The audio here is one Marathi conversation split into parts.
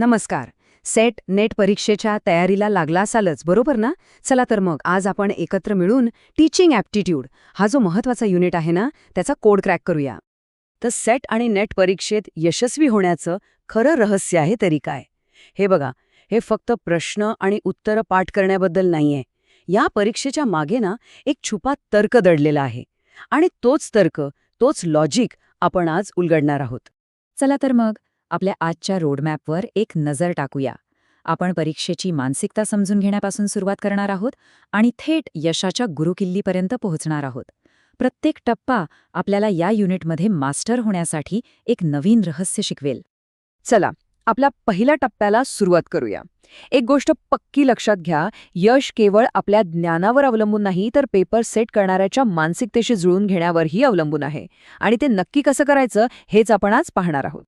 नमस्कार. सेट नेट परीक्षेच्या तयारीला लागला असालच, बरोबर ना? चला तर मग आज आपण एकत्र मिळून टीचिंग ॲप्टिट्यूड हा जो महत्त्वाचा युनिट आहे ना, त्याचा कोड क्रॅक करूया. तर सेट आणि नेट परीक्षेत यशस्वी होण्याचं खरं रहस्य आहे तरी काय? हे बघा, हे फक्त प्रश्न आणि उत्तरं पाठ करण्याबद्दल नाहीये. या परीक्षेच्या मागे ना एक छुपा तर्क दडलेला आहे. आणि तोच तर्क, तोच लॉजिक आपण आज उलगडणार आहोत. चला तर मग आपल्या आजच्या रोडमॅपवर एक नजर टाकूया. आपण परीक्षेची मानसिकता समजून घेण्यापासून सुरुवात करणार आहोत आणि थेट यशाच्या गुरुकिल्लीपर्यंत पोहोचणार आहोत. प्रत्येक टप्पा आपल्याला या युनिटमध्ये मास्टर होण्यासाठी एक नवीन रहस्य शिकवेल. चला, आपल्या पहिल्या टप्प्याला सुरुवात करूया. एक गोष्ट पक्की लक्षात घ्या, यश केवळ आपल्या ज्ञानावर अवलंबून नाही, तर पेपर सेट करणाऱ्याच्या मानसिकतेशी जुळून घेण्यावरही अवलंबून आहे. आणि ते नक्की कसं करायचं हेच आपण आज पाहणार आहोत.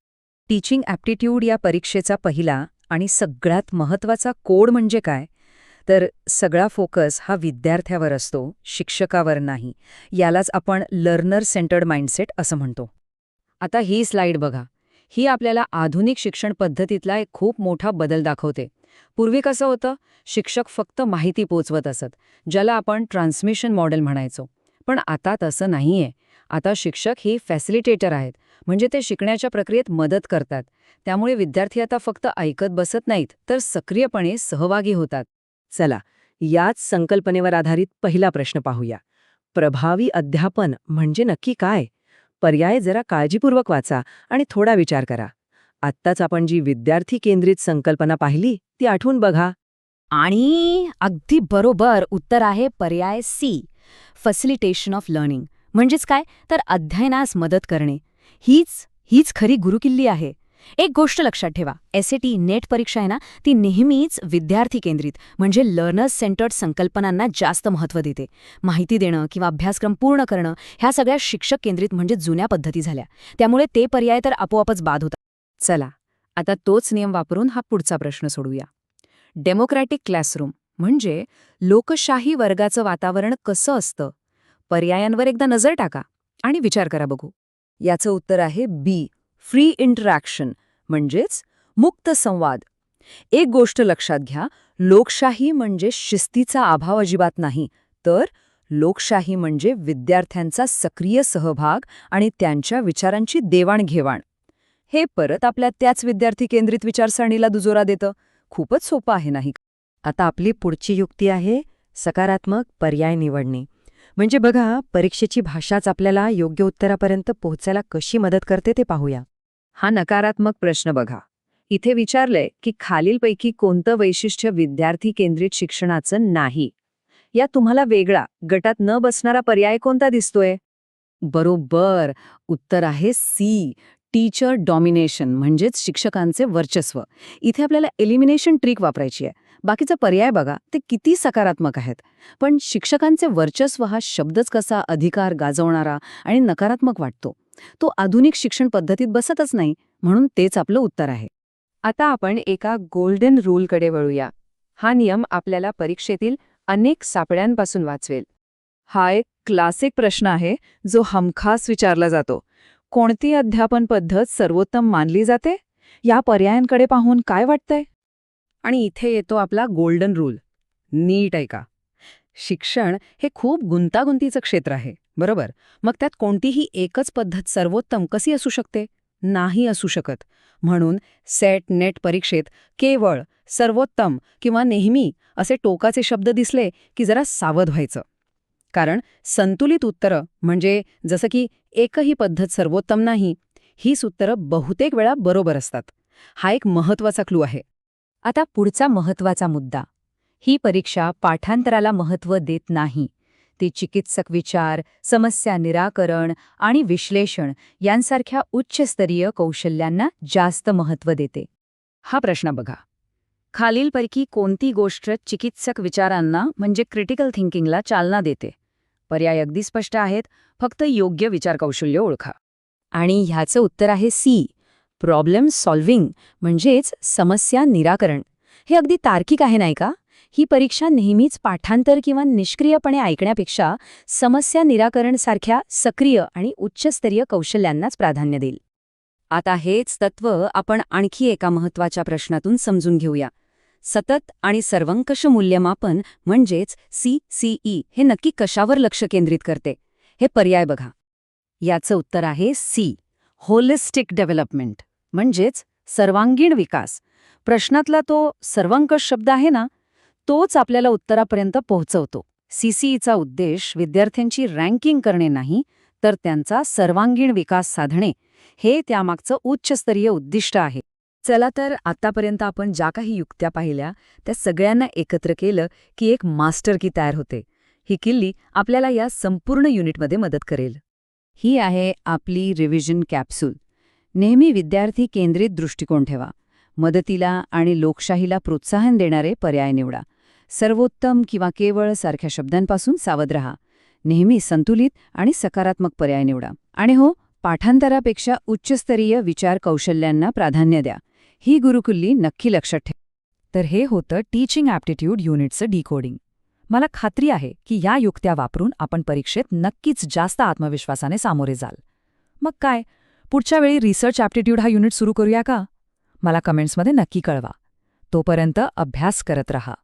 टीचिंग ॲप्टिट्यूड या परीक्षेचा पहिला आणि सगळ्यात महत्त्वाचा कोड म्हणजे काय? तर सगळा फोकस हा विद्यार्थ्यावर असतो, शिक्षकावर नाही. यालाच आपण लर्नर सेंटर्ड माइंडसेट असं म्हणतो. आता ही स्लाइड बघा. ही आपल्याला आधुनिक शिक्षण पद्धतीतला एक खूप मोठा बदल दाखवते. पूर्वी कसं होतं? शिक्षक फक्त माहिती पोचवत असत, ज्याला आपण ट्रान्समिशन मॉडेल म्हणायचो. पण आता तसं नाहीये. आता शिक्षक ही फॅसिलिटेटर आहेत, म्हणजे ते शिकण्याच्या प्रक्रियेत मदत करतात. त्यामुळे विद्यार्थी आता फक्त ऐकत बसत नाहीत, तर सक्रियपणे सहभागी होतात. चला, याच संकल्पनेवर आधारित पहिला प्रश्न पाहूया. प्रभावी अध्यापन म्हणजे नक्की काय? पर्याय जरा काळजीपूर्वक वाचा आणि थोडा विचार करा. आत्ताच आपण जी विद्यार्थी केंद्रित संकल्पना पाहिली ती आठवून बघा. आणि अगदी बरोबर उत्तर आहे पर्याय सी, फॅसिलिटेशन ऑफ लर्निंग. म्हणजेच काय? तर अध्ययनास मदत करणे. हीच खरी गुरुकिल्ली आहे. एक गोष्ट लक्षात ठेवा, SAT नेट परीक्षा आहे ना, ती नेहमीच विद्यार्थी केंद्रित म्हणजे लर्नर्स सेंटर्ड संकल्पनांना जास्त महत्त्व देते. माहिती देणं किंवा अभ्यासक्रम पूर्ण करणं ह्या सगळ्या शिक्षक केंद्रित म्हणजे जुन्या पद्धती झाल्या. त्यामुळे ते पर्याय तर आपोआपच बाद होतात. चला, आता तोच नियम वापरून हा पुढचा प्रश्न सोडूया. डेमोक्रॅटिक क्लासरूम म्हणजे लोकशाही वर्गाचं वातावरण कसं असतं? पर्यायांवर एकदा नजर टाका आणि विचार करा बघू. याचं उत्तर आहे बी, फ्री इंटरॅक्शन म्हणजेच मुक्त संवाद. एक गोष्ट लक्षात घ्या, लोकशाही म्हणजे शिस्तीचा अभाव अजिबात नाही, तर लोकशाही म्हणजे विद्यार्थ्यांचा सक्रिय सहभाग आणि त्यांच्या विचारांची देवाणघेवाण. हे परत आपल्या त्याच विद्यार्थी केंद्रित विचारसरणीला दुजोरा देतं. खूपच सोपं आहे नाही? आता आपली पुढची युक्ती आहे सकारात्मक पर्याय निवडणे. म्हणजे बघा, परीक्षेची भाषाच आपल्याला योग्य उत्तरापर्यंत पोहोचायला कशी मदत करते ते पाहूया. हा नकारात्मक प्रश्न बघा. इथे विचारलंय की खालीलपैकी कोणतं वैशिष्ट्य विद्यार्थी केंद्रित शिक्षणाचं नाही. या तुम्हाला वेगळा, गटात न बसणारा पर्याय कोणता दिसतोय? बरोबर, उत्तर आहे सी, टीचर डॉमिनेशन म्हणजेच शिक्षकांचे वर्चस्व. इथे आपल्याला एलिमिनेशन ट्रिक वापरायची आहे. बाकीचा पर्याय बघा, ते किती सकारात्मक आहेत. पण शिक्षकांचे वर्चस्व हा शब्दच कसा अधिकार गाजवणारा आणि नकारात्मक वाटतो. तो आधुनिक शिक्षण पद्धतीत बसतच नाही, म्हणून तेच आपलं उत्तर आहे. आता आपण एका गोल्डन रूलकडे वळूया. हा नियम आपल्याला परीक्षेतील अनेक सापळ्यांपासून वाचवेल. हा एक क्लासिक प्रश्न आहे जो हमखास विचारला जातो. कोणती अध्यापन पद्धत सर्वोत्तम मानली जाते? या पर्यायांकडे पाहून काय वाटतंय? आणि इथे येतो आपला गोल्डन रूल. नीट ऐका. शिक्षण हे खूप गुंतागुंतीचं क्षेत्र आहे, बरोबर? मग त्यात कोणतीही एकच पद्धत सर्वोत्तम कशी असू शकते? नाही असू शकत. म्हणून सेट नेट परीक्षेत केवळ सर्वोत्तम किंवा नेहमी असे टोकाचे शब्द दिसले की जरा सावध व्हायचं. कारण संतुलित उत्तरं म्हणजे जसं की एकही पद्धत सर्वोत्तम नाही, हीच उत्तरं बहुतेक वेळा बरोबर असतात. हा एक महत्त्वाचा क्लू आहे. आता पुढचा महत्त्वाचा मुद्दा. ही परीक्षा पाठांतराला महत्त्व देत नाही. ती चिकित्सक विचार, समस्या निराकरण आणि विश्लेषण यांसारख्या उच्चस्तरीय कौशल्यांना जास्त महत्त्व देते. हा प्रश्न बघा. खालीलपैकी कोणती गोष्ट चिकित्सक विचारांना म्हणजे क्रिटिकल थिंकिंगला चालना देते? पर्याय अगदी स्पष्ट आहेत, फक्त योग्य विचार कौशल्य ओळखा. आणि ह्याचं उत्तर आहे सी, प्रॉब्लेम सॉल्व्हिंग म्हणजेच समस्या निराकरण. हे अगदी तार्किक आहे नाही का? ही परीक्षा नेहमीच पाठांतर किंवा निष्क्रियपणे ऐकण्यापेक्षा समस्या निराकरण सारख्या सक्रिय आणि उच्चस्तरीय कौशल्यांनाच प्राधान्य देईल. आता हेच तत्त्व आपण आणखी एका महत्त्वाच्या प्रश्नातून समजून घेऊया. सतत आणि सर्वंकष मूल्यमापन म्हणजेच CCE हे नक्की कशावर लक्ष केंद्रित करते? हे पर्याय बघा. याचं उत्तर आहे सी, होलिस्टिक डेव्हलपमेंट, म्हणजेच सर्वांगीण विकास. प्रश्नातला तो सर्वंकष शब्द आहे ना, तोच आपल्याला उत्तरापर्यंत पोहोचवतो. CCEचा उद्देश विद्यार्थ्यांची रँकिंग करणे नाही, तर त्यांचा सर्वांगीण विकास साधणे हे त्यामागचं उच्चस्तरीय उद्दिष्ट आहे. चला तर आतापर्यंत आपण ज्या काही युक्त्या पाहिल्या त्या सगळ्यांना एकत्र केलं की एक मास्टर की तयार होते. ही किल्ली आपल्याला या संपूर्ण युनिटमध्ये मदत करेल. ही आहे आपली रिव्हिजन कॅप्सूल. नेहमी विद्यार्थी केंद्रित दृष्टिकोन ठेवा. मदतीला आणि लोकशाहीला प्रोत्साहन देणारे पर्याय निवडा. सर्वोत्तम किंवा केवळ सारख्या शब्दांपासून सावध रहा. नेहमी संतुलित आणि सकारात्मक पर्याय निवडा. आणि हो, पाठांतरापेक्षा उच्चस्तरीय विचार कौशल्यांना प्राधान्य द्या. ही गुरुकुल्ली नक्की लक्षात ठेवा. तर हे होतं टीचिंग ॲप्टिट्यूड युनिटचं डिकोडिंग. मला खात्री आहे की या युक्त्या वापरून आपण परीक्षेत नक्कीच जास्त आत्मविश्वासाने सामोरे जाल. मग काय, पुढच्या वेळी रिसर्च ॲप्टिट्यूड हा युनिट सुरू करूया का? मला कमेंट्समध्ये नक्की कळवा. तोपर्यंत अभ्यास करत रहा.